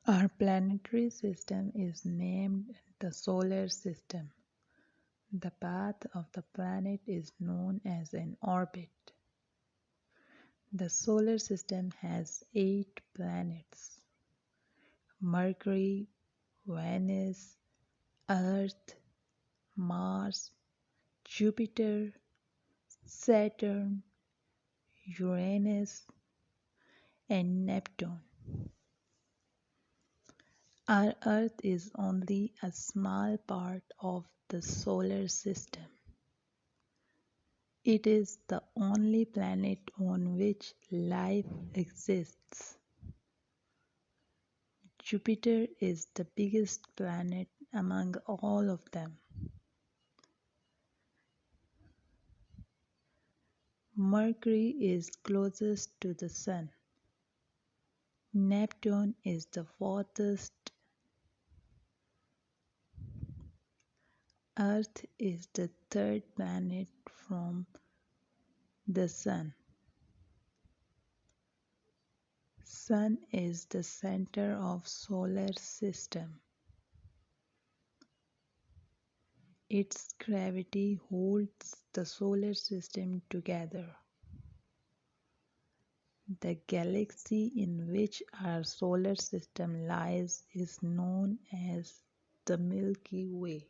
Our planetary system is named the solar system. The path of the planet is known as an orbit. The solar system has 8 planets: Mercury, Venus, Earth, Mars, Jupiter, Saturn, Uranus, and Neptune. Our Earth is only a small part of the solar system. It is the only planet on which life exists. Jupiter is the biggest planet among all of them. Mercury is closest to the Sun. Neptune is the farthest. Earth is the third planet from the Sun. Sun is the center of solar system. Its gravity holds the solar system together. The galaxy in which our solar system lies is known as the Milky Way.